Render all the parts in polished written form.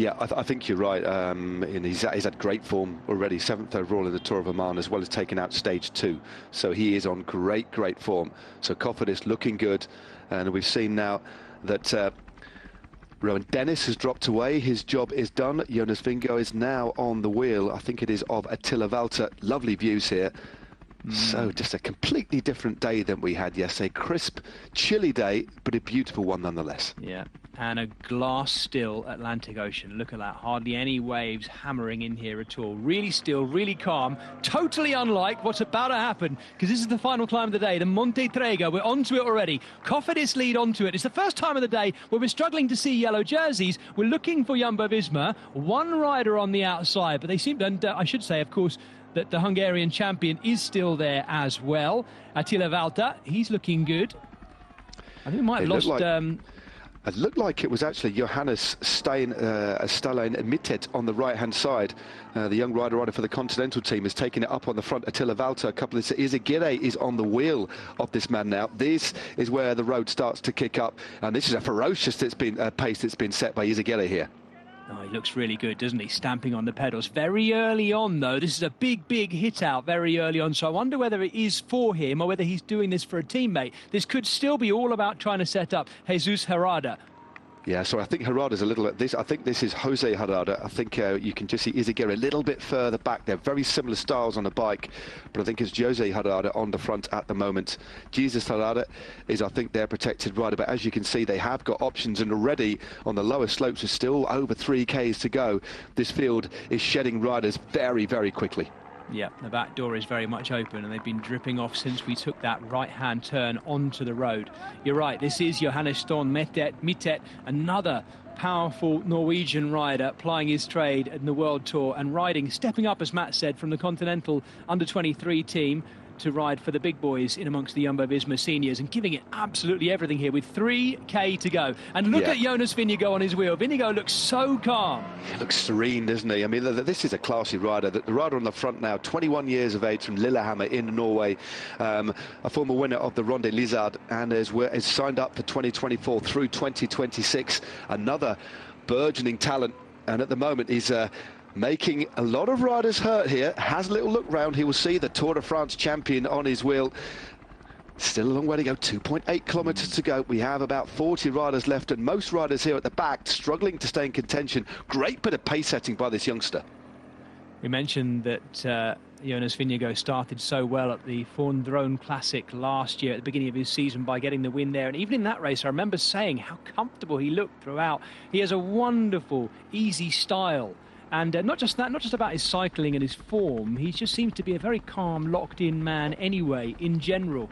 Yeah, I think you're right. And he's had great form already, 7th overall in the Tour of Oman, as well as taking out stage 2. So he is on great form. So Cofidis looking good. And we've seen now that Rowan Dennis has dropped away. His job is done. Jonas Vingegaard is now on the wheel. I think it is of Attila Valter. Lovely views here. So just a completely different day than we had yesterday. Crisp, chilly day, but a beautiful one nonetheless. Yeah, and a glass still Atlantic Ocean. Look at that, hardly any waves hammering in here at all. Really still, really calm, totally unlike what's about to happen, because this is the final climb of the day, the Monte Trega. We're onto it already. Cofidis lead onto it. It's the first time of the day where we're struggling to see yellow jerseys. We're looking for Jumbo-Visma, one rider on the outside, but they seem to, and I should say, of course, that the Hungarian champion is still there as well. Attila Valter, he's looking good. I think we might have lost... It looked like it was actually Johannes Stalain Mittet on the right-hand side. The young rider for the Continental team is taking it up on the front. Attila Valter, a couple of... Izagirre is on the wheel of this man now. This is where the road starts to kick up. And this is a ferocious pace that's been set by Izagirre here. Oh, he looks really good, doesn't he? Stamping on the pedals. Very early on, though. This is a big hit out very early on. So I wonder whether it is for him or whether he's doing this for a teammate. This could still be all about trying to set up Jesus Herrada. Yeah, so I think Herrada's a little at this. I think this is Jose Herrada. I think you can just see Izagirre a little bit further back there. Very similar styles on the bike, but I think it's Jose Herrada on the front at the moment. Jesus Herrada is, I think, their protected rider, but as you can see, they have got options, and already on the lower slopes, there's still over 3Ks to go. This field is shedding riders very quickly. Yeah, the back door is very much open, and they've been dripping off since we took that right-hand turn onto the road. You're right, this is Johannes Storm Mittet, another powerful Norwegian rider plying his trade in the World Tour and riding, stepping up, as Matt said, from the Continental Under-23 team to ride for the big boys in amongst the Jumbo-Visma seniors, and giving it absolutely everything here with 3K to go. And look at Jonas Vingegaard on his wheel. Vingegaard looks so calm. He looks serene, doesn't he? I mean, this is a classy rider. The rider on the front now, 21 years of age, from Lillehammer in Norway, a former winner of the Ronde Lizard, and is signed up for 2024 through 2026. Another burgeoning talent, and at the moment he's making a lot of riders hurt here. Has a little look round. He will see the Tour de France champion on his wheel. Still a long way to go, 2.8 kilometers to go. We have about 40 riders left, and most riders here at the back struggling to stay in contention. Great bit of pace setting by this youngster. We mentioned that Jonas Vingegaard started so well at the Fondrone Classic last year at the beginning of his season by getting the win there, and even in that race I remember saying how comfortable he looked throughout. He has a wonderful, easy style. And not just that, not just about his cycling and his form, he just seems to be a very calm, locked-in man anyway, in general.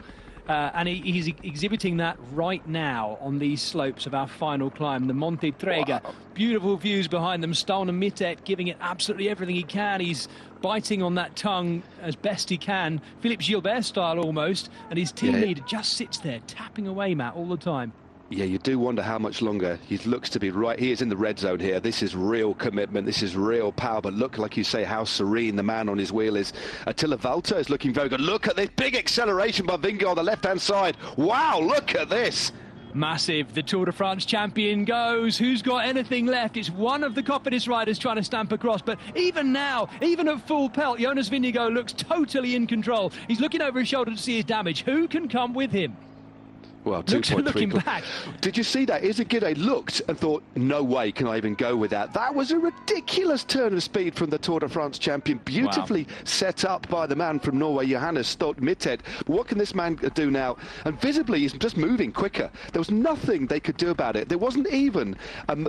And he's exhibiting that right now on these slopes of our final climb, the Monte Trega. Wow. Beautiful views behind them. Stone and Mittet giving it absolutely everything he can. He's biting on that tongue as best he can, Philippe Gilbert style almost, and his team leader just sits there tapping away, Matt, all the time. Yeah, you do wonder how much longer. He looks to be right. He is in the red zone here. This is real commitment. This is real power. But look, like you say, how serene the man on his wheel is. Attila Valter is looking very good. Look at this big acceleration by Vingegaard on the left-hand side. Wow, look at this. Massive. The Tour de France champion goes. Who's got anything left? It's one of the Cofidis riders trying to stamp across. But even now, even at full pelt, Jonas Vingegaard looks totally in control. He's looking over his shoulder to see his damage. Who can come with him? Well, 2.3. Back. Did you see that? Izagirre looked and thought, no way can I even go with that. That was a ridiculous turn of speed from the Tour de France champion. Beautifully set up by the man from Norway, Johannes Storm Mittet. What can this man do now? And visibly, he's just moving quicker. There was nothing they could do about it. There wasn't even,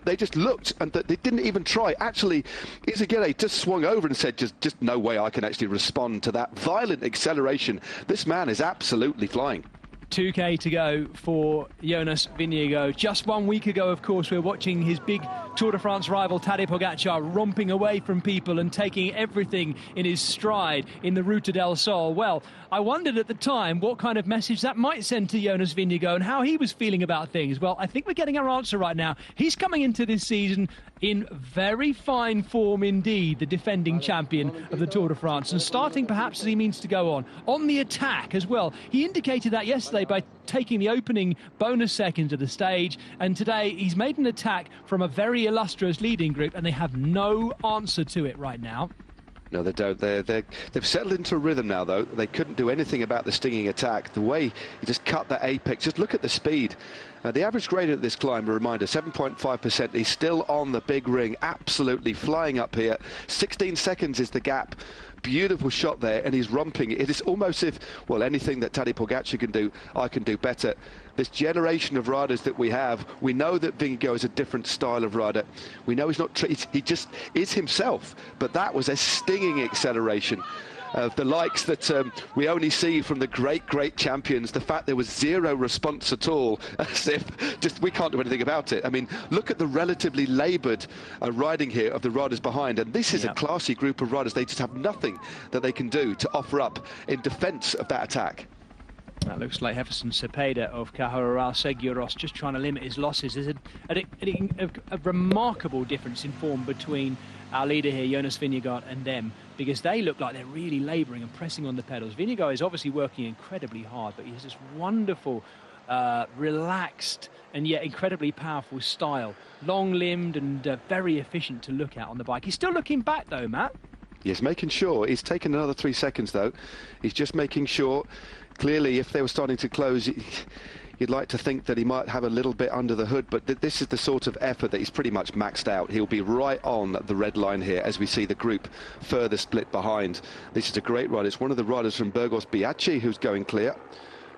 they just looked and they didn't even try. Actually, Izagirre just swung over and said, just no way I can actually respond to that violent acceleration. This man is absolutely flying. 2K to go for Jonas Vingegaard. Just 1 week ago, of course, we were watching his big Tour de France rival Tadej Pogacar romping away from people and taking everything in his stride in the Ruta del Sol. Well, I wondered at the time what kind of message that might send to Jonas Vingegaard and how he was feeling about things. Well, I think we're getting our answer right now. He's coming into this season in very fine form indeed, the defending champion of the Tour de France, and starting perhaps as he means to go on the attack as well. He indicated that yesterday by taking the opening bonus seconds of the stage, and today he's made an attack from a very illustrious leading group, and they have no answer to it right now. No, they don't. They've settled into a rhythm now, though. They couldn't do anything about the stinging attack. The way he just cut that apex, just look at the speed. The average grade at this climb, a reminder, 7.5%. He's still on the big ring, absolutely flying up here. 16 seconds is the gap. Beautiful shot there, and he's romping. It is almost if, well, anything that Tadej Pogacar can do, I can do better. This generation of riders that we have, we know that Vingegaard is a different style of rider. We know he's not, he just is himself, but that was a stinging acceleration. The likes that we only see from the great champions. The fact there was zero response at all, as if just we can't do anything about it. I mean, look at the relatively laboured riding here of the riders behind, and this is a classy group of riders. They just have nothing that they can do to offer up in defence of that attack. That looks like Jefferson Cepeda of Caja Seguros just trying to limit his losses. There's a remarkable difference in form between our leader here, Jonas Vingegaard, and them, because they look like they're really labouring and pressing on the pedals. Vingegaard is obviously working incredibly hard, but he has this wonderful, relaxed and yet incredibly powerful style. Long-limbed and very efficient to look at on the bike. He's still looking back though, Matt. Yes, making sure. He's taken another 3 seconds though. He's just making sure. Clearly, if they were starting to close, you'd like to think that he might have a little bit under the hood, but this is the sort of effort that he's pretty much maxed out. He'll be right on the red line here as we see the group further split behind. This is a great rider. It's one of the riders from Burgos Biachi who's going clear.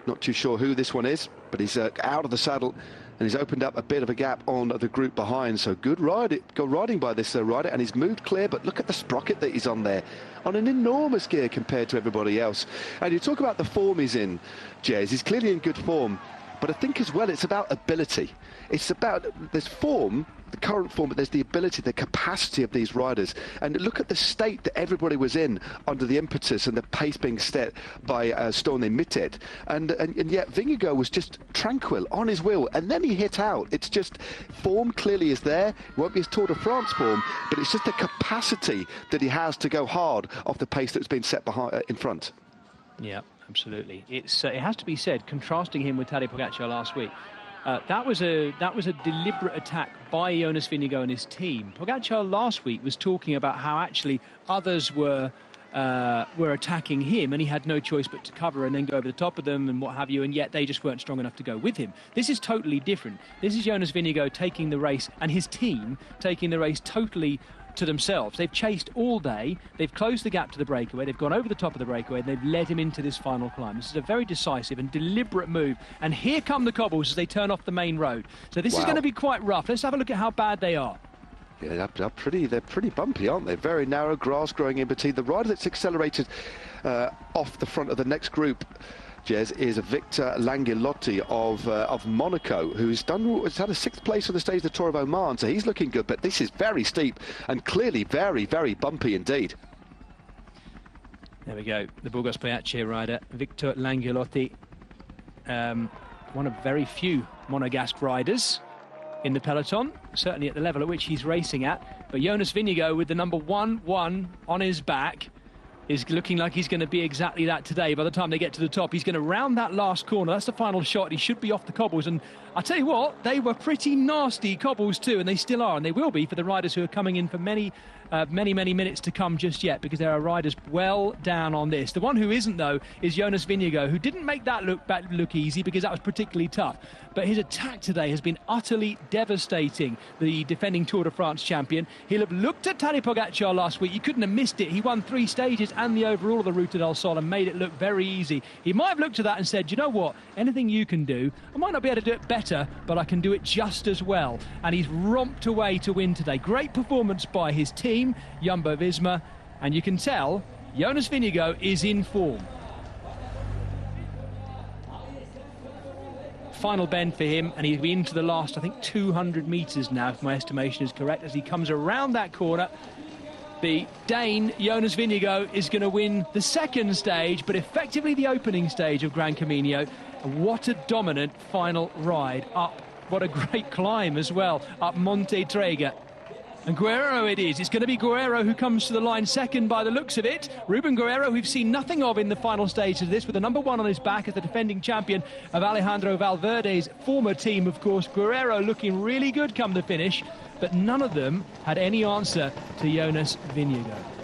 Not too sure who this one is, but he's out of the saddle, and he's opened up a bit of a gap on the group behind. So good riding by this rider, and he's moved clear, but look at the sprocket that he's on there, on an enormous gear compared to everybody else. And you talk about the form he's in, Jez. He's clearly in good form, but I think as well it's about ability. It's about, there's form, the current form, but there's the ability, the capacity of these riders. And look at the state that everybody was in under the impetus and the pace being set by Storne Mitted. And yet Vingegaard was just tranquil on his wheel, and then he hit out. It's just, form clearly is there. It won't be his Tour de France form, but it's just the capacity that he has to go hard off the pace that's been set behind, in front. Yeah, absolutely. It has to be said, contrasting him with Tadej Pogacar last week, that was a deliberate attack by Jonas Vingegaard and his team. Pogacar last week was talking about how actually others were attacking him, and he had no choice but to cover and then go over the top of them and what have you, and yet they just weren't strong enough to go with him. This is totally different. This is Jonas Vingegaard taking the race, and his team taking the race totally to themselves. They've chased all day, they've closed the gap to the breakaway, they've gone over the top of the breakaway, and they've led him into this final climb. This is a very decisive and deliberate move, and here come the cobbles as they turn off the main road. So this is going to be quite rough. Let's have a look at how bad they are. Yeah, they're pretty bumpy, aren't they? Very narrow, grass growing in between. The rider that's accelerated off the front of the next group, Jez, is Victor Langelotti of Monaco, has had a 6th place on the stage of the Tour of Oman, so he's looking good, but this is very steep and clearly very, very bumpy indeed. There we go, the Burgos Biachi rider, Victor Langelotti, one of very few Monegasque riders in the peloton, certainly at the level at which he's racing at, but Jonas Vingegaard with the number 1-1 on his back is looking like he's going to be exactly that today. By the time they get to the top, he's going to round that last corner. That's the final shot. He should be off the cobbles. And I tell you what, they were pretty nasty cobbles too, and they still are, and they will be for the riders who are coming in for many minutes to come just yet, because there are riders well down on this. The one who isn't, though, is Jonas Vingegaard, who didn't make that look easy, because that was particularly tough. But his attack today has been utterly devastating, the defending Tour de France champion. He'll have looked at Tadej Pogacar last week. You couldn't have missed it. He won 3 stages and the overall of the Ruta del Sol and made it look very easy. He might have looked at that and said, you know what, anything you can do, I might not be able to do it better, but I can do it just as well. And he's romped away to win today. Great performance by his team, Jumbo Visma, and you can tell Jonas Vingegaard is in form. Final bend for him, and he'll be into the last, I think, 200 metres now, if my estimation is correct, as he comes around that corner. The Dane, Jonas Vingegaard, is going to win the 2nd stage, but effectively the opening stage of Gran Camino. And what a dominant final ride up. What a great climb as well, up Monte Trega. And Guerrero it is. It's going to be Guerrero who comes to the line second by the looks of it. Ruben Guerrero, we've seen nothing of in the final stage of this, with the number 1 on his back as the defending champion of Alejandro Valverde's former team, of course. Guerrero looking really good come the finish, but none of them had any answer to Jonas Vingegaard.